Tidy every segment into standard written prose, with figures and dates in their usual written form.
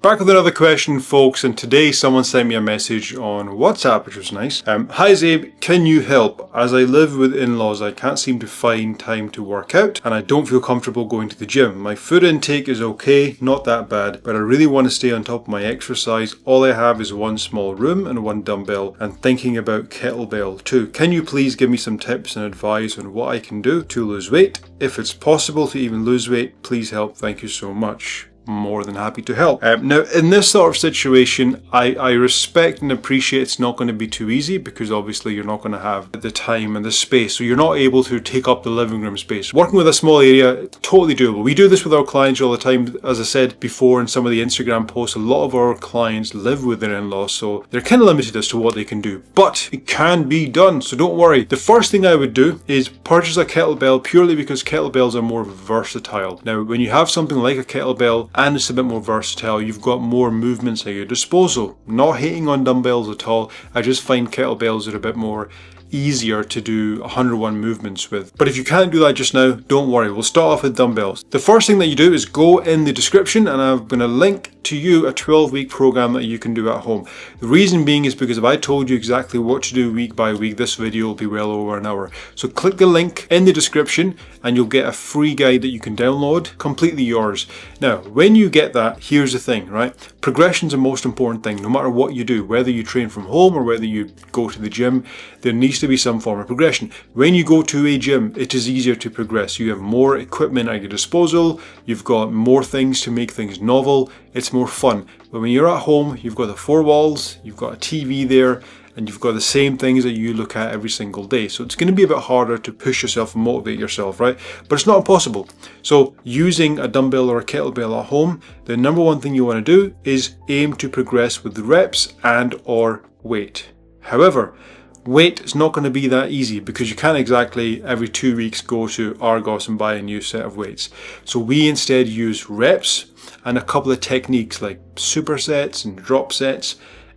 Back with another question, folks, and today someone sent me a message on WhatsApp, which was nice. Hi Zabe, can you help? As I live with in-laws, I can't seem to find time to work out, and I don't feel comfortable going to the gym. My food intake is okay, not that bad, but I really want to stay on top of my exercise. All I have is one small room and one dumbbell, and thinking about kettlebell too. Can you please give me some tips and advice on what I can do to lose weight? If it's possible to even lose weight, please help. Thank you so much. More than happy to help. Now, in this sort of situation, I respect and appreciate it's not going to be too easy because obviously you're not going to have the time and the space, so you're not able to take up the living room space. Working with a small area, totally doable. We do this with our clients all the time. As I said before in some of the Instagram posts, a lot of our clients live with their in-laws, so they're kind of limited as to what they can do, but it can be done, so don't worry. The first thing I would do is purchase a kettlebell purely because kettlebells are more versatile. Now, when you have something like a kettlebell and it's a bit more versatile, you've got more movements at your disposal. Not hating on dumbbells at all, I just find kettlebells are a bit more easier to do 101 movements with. But if you can't do that just now, don't worry, we'll start off with dumbbells. The first thing that you do is go in the description and I'm going to link to you a 12-week program that you can do at home. The reason being is because if I told you exactly what to do week by week, this video will be well over an hour. So click the link in the description and you'll get a free guide that you can download, completely yours. Now, when you get that, here's the thing, right? Progression's the most important thing, no matter what you do, whether you train from home or whether you go to the gym, there needs to be some form of progression. When you go to a gym, it is easier to progress. You have more equipment at your disposal, you've got more things to make things novel, it's more fun. But when you're at home, you've got the four walls, you've got a TV there, and you've got the same things that you look at every single day. So it's going to be a bit harder to push yourself and motivate yourself, right? But it's not impossible. So using a dumbbell or a kettlebell at home, the number one thing you want to do is aim to progress with the reps and or weight. However, weight is not going to be that easy because you can't exactly every 2 weeks go to Argos and buy a new set of weights. So we instead use reps and a couple of techniques like supersets and drop sets,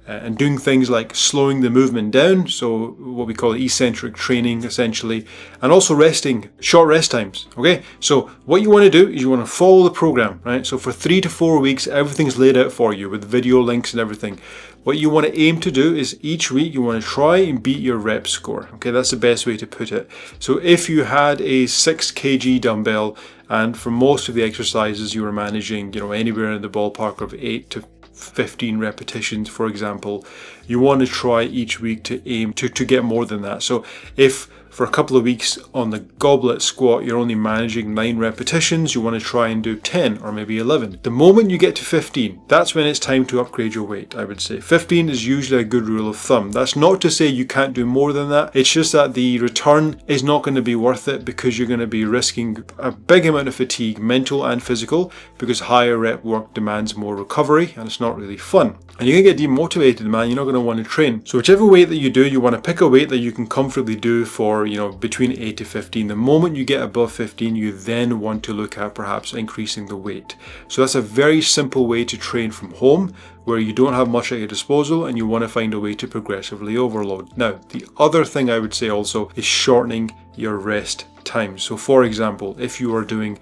and doing things like slowing the movement down, so what we call eccentric training essentially, and also resting, short rest times. Okay, so what you want to do is you want to follow the program, right? So for 3 to 4 weeks, everything's laid out for you with video links and everything. What you want to aim to do is each week you want to try and beat your rep score. Okay, that's the best way to put it. So if you had a 6 kg dumbbell and for most of the exercises you were managing, anywhere in the ballpark of 8 to 15 repetitions, for example, you want to try each week to aim to get more than that. So if for a couple of weeks on the goblet squat you're only managing 9 repetitions, you want to try and do 10 or maybe 11. The moment you get to 15, that's when it's time to upgrade your weight, I would say. 15 is usually a good rule of thumb. That's not to say you can't do more than that, it's just that the return is not going to be worth it because you're going to be risking a big amount of fatigue, mental and physical, because higher rep work demands more recovery and it's not really fun. And you're going to get demotivated, man. You're not going to want to train. So whichever weight that you do, you want to pick a weight that you can comfortably do for, between 8 to 15. The moment you get above 15, you then want to look at perhaps increasing the weight. So that's a very simple way to train from home, where you don't have much at your disposal and you want to find a way to progressively overload. Now, the other thing I would say also is shortening your rest time. So for example, if you are doing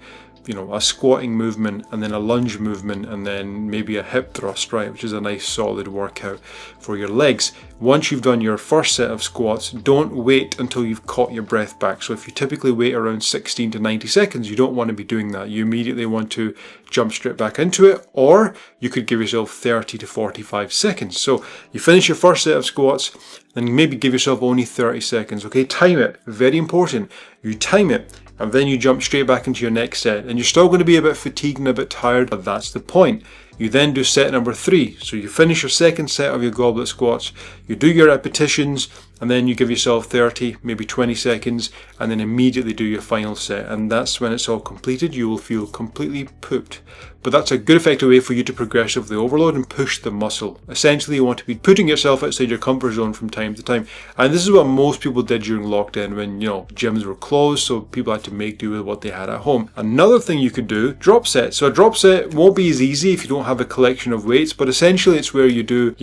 a squatting movement and then a lunge movement and then maybe a hip thrust, right, which is a nice solid workout for your legs. Once you've done your first set of squats, don't wait until you've caught your breath back. So if you typically wait around 16 to 90 seconds, you don't want to be doing that. You immediately want to jump straight back into it, or you could give yourself 30 to 45 seconds. So you finish your first set of squats, then maybe give yourself only 30 seconds, okay? Time it, very important. You time it, and then you jump straight back into your next set, and you're still going to be a bit fatigued and a bit tired, but that's the point. You then do set number 3. So you finish your second set of your goblet squats, you do your repetitions, and then you give yourself 30, maybe 20 seconds, and then immediately do your final set. And that's when it's all completed. You will feel completely pooped. But that's a good effective way for you to progressively overload and push the muscle. Essentially, you want to be putting yourself outside your comfort zone from time to time. And this is what most people did during lockdown when, gyms were closed, so people had to make do with what they had at home. Another thing you could do, drop set. So a drop set won't be as easy if you don't have a collection of weights, but essentially it's where you do,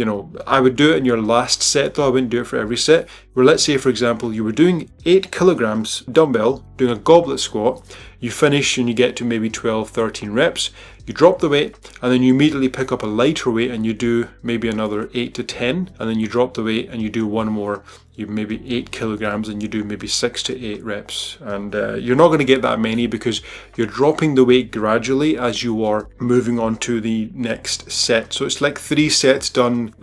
I would do it in your last set though, I wouldn't do it for every set. Where let's say, for example, you were doing 8 kilograms dumbbell, doing a goblet squat, you finish and you get to maybe 12, 13 reps, You drop the weight and then you immediately pick up a lighter weight and you do maybe another 8 to 10, and then you drop the weight and you do one more, you maybe 8 kilograms, and you do maybe 6 to 8 reps. And you're not going to get that many because you're dropping the weight gradually as you are moving on to the next set. So it's like 3 sets done,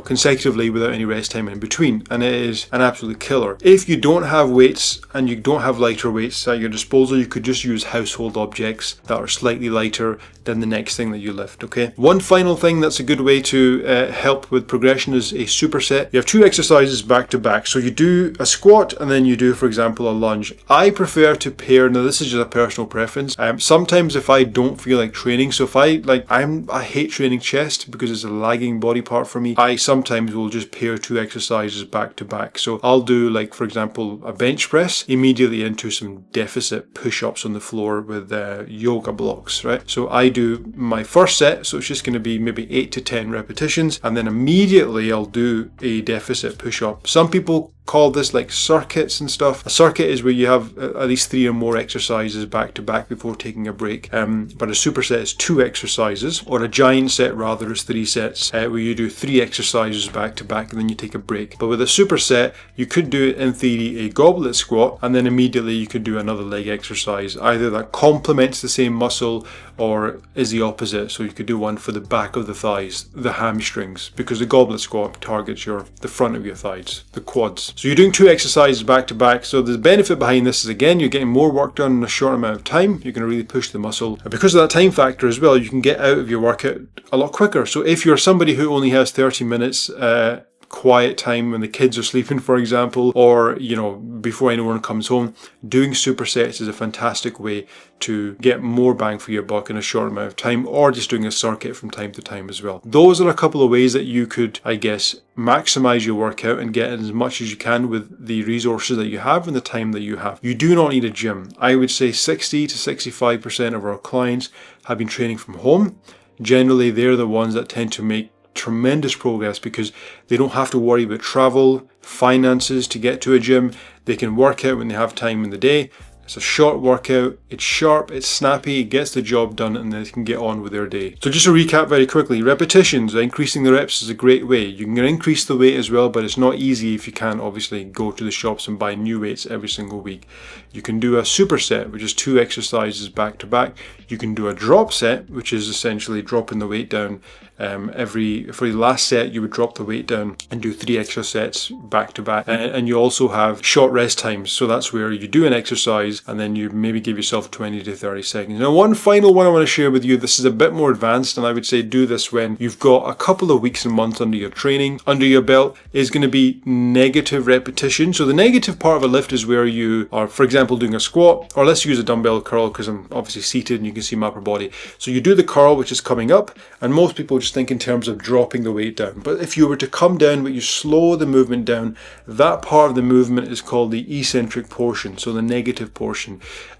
consecutively without any rest time in between, and it is an absolute killer. If you don't have weights and you don't have lighter weights at your disposal, you could just use household objects that are slightly lighter than the next thing that you lift. Okay. One final thing that's a good way to help with progression is a superset. You have 2 exercises back to back. So you do a squat and then you do, for example, a lunge. I prefer to pair. Now this is just a personal preference. Sometimes if I don't feel like training, so if I hate training chest because it's a lagging body part for me, I sometimes will just pair 2 exercises back to back. So I'll do, like, for example, a bench press immediately into some deficit push-ups on the floor with yoga blocks, right? So I do my first set, so it's just going to be maybe 8 to 10 repetitions, and then immediately I'll do a deficit push-up. Some people call this like circuits and stuff. A circuit is where you have at least 3 or more exercises back to back before taking a break. But a superset is 2 exercises, or a giant set rather is 3 sets, where you do 3 exercises back to back and then you take a break. But with a superset, you could do, in theory, a goblet squat, and then immediately you could do another leg exercise, either that complements the same muscle or is the opposite. So you could do one for the back of the thighs, the hamstrings, because the goblet squat targets the front of your thighs, the quads. So you're doing 2 exercises back to back. So the benefit behind this is, again, you're getting more work done in a short amount of time. You're going to really push the muscle. And because of that time factor as well, you can get out of your workout a lot quicker. So if you're somebody who only has 30 minutes quiet time when the kids are sleeping, for example, or before anyone comes home, doing supersets is a fantastic way to get more bang for your buck in a short amount of time, or just doing a circuit from time to time as well. Those are a couple of ways that you could, I guess, maximize your workout and get as much as you can with the resources that you have and the time that you have. You do not need a gym. I would say 60 to 65% of our clients have been training from home. Generally, they're the ones that tend to make tremendous progress because they don't have to worry about travel, finances to get to a gym. They can work out when they have time in the day. It's a short workout, it's sharp, it's snappy, it gets the job done, and they can get on with their day. So just to recap very quickly, repetitions, increasing the reps is a great way. You can increase the weight as well, but it's not easy if you can't obviously go to the shops and buy new weights every single week. You can do a superset, which is 2 exercises back to back. You can do a drop set, which is essentially dropping the weight down. For the last set, you would drop the weight down and do 3 extra sets back to back. And you also have short rest times. So that's where you do an exercise and then you maybe give yourself 20 to 30 seconds. Now, one final one I want to share with you, this is a bit more advanced, and I would say do this when you've got a couple of weeks and months under your training, under your belt, is going to be negative repetition. So the negative part of a lift is where you are, for example, doing a squat, or let's use a dumbbell curl because I'm obviously seated and you can see my upper body. So you do the curl, which is coming up, and most people just think in terms of dropping the weight down. But if you were to come down, but you slow the movement down, that part of the movement is called the eccentric portion, so the negative portion.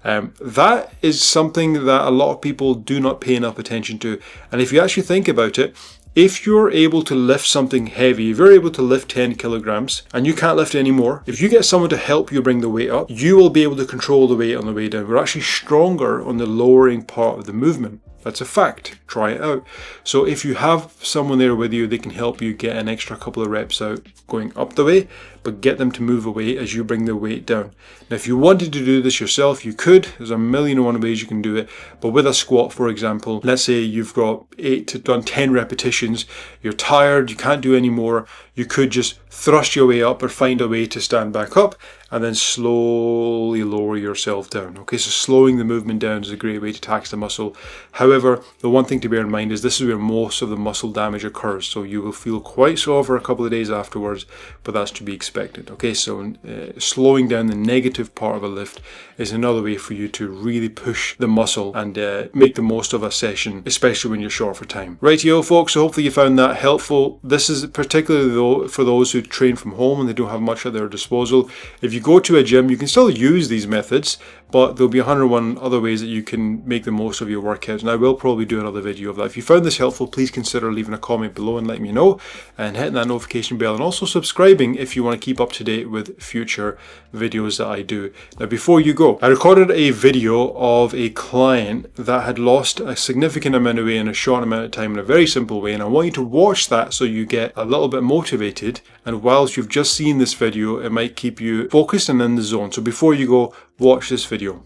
That is something that a lot of people do not pay enough attention to. And if you actually think about it, if you're able to lift something heavy, if you're able to lift 10 kilograms and you can't lift any more, if you get someone to help you bring the weight up, you will be able to control the weight on the way down. We're actually stronger on the lowering part of the movement. That's a fact. Try it out. So if you have someone there with you, they can help you get an extra couple of reps out going up the way, but get them to move away as you bring the weight down. Now, if you wanted to do this yourself, you could. There's a million and one ways you can do it. But with a squat, for example, let's say you've got 8 to 10 repetitions, you're tired, you can't do any more, you could just thrust your way up or find a way to stand back up and then slowly lower yourself down. Okay, so slowing the movement down is a great way to tax the muscle. However, the one thing to bear in mind is this is where most of the muscle damage occurs. So you will feel quite sore for a couple of days afterwards, but that's to be expected. Okay, so slowing down the negative part of a lift is another way for you to really push the muscle and make the most of a session, especially when you're short for time. Rightio, folks, so hopefully you found that helpful. This is particularly though for those who train from home and they don't have much at their disposal. If you go to a gym, you can still use these methods, but there'll be 101 other ways that you can make the most of your workouts, and I will probably do another video of that. If you found this helpful, please consider leaving a comment below and letting me know, and hitting that notification bell, and also subscribing if you want to keep up to date with future videos that I do. Now, before you go, I recorded a video of a client that had lost a significant amount of weight in a short amount of time in a very simple way, and I want you to watch that so you get a little bit motivated, and whilst you've just seen this video, it might keep you focused and in the zone. So before you go, watch this video.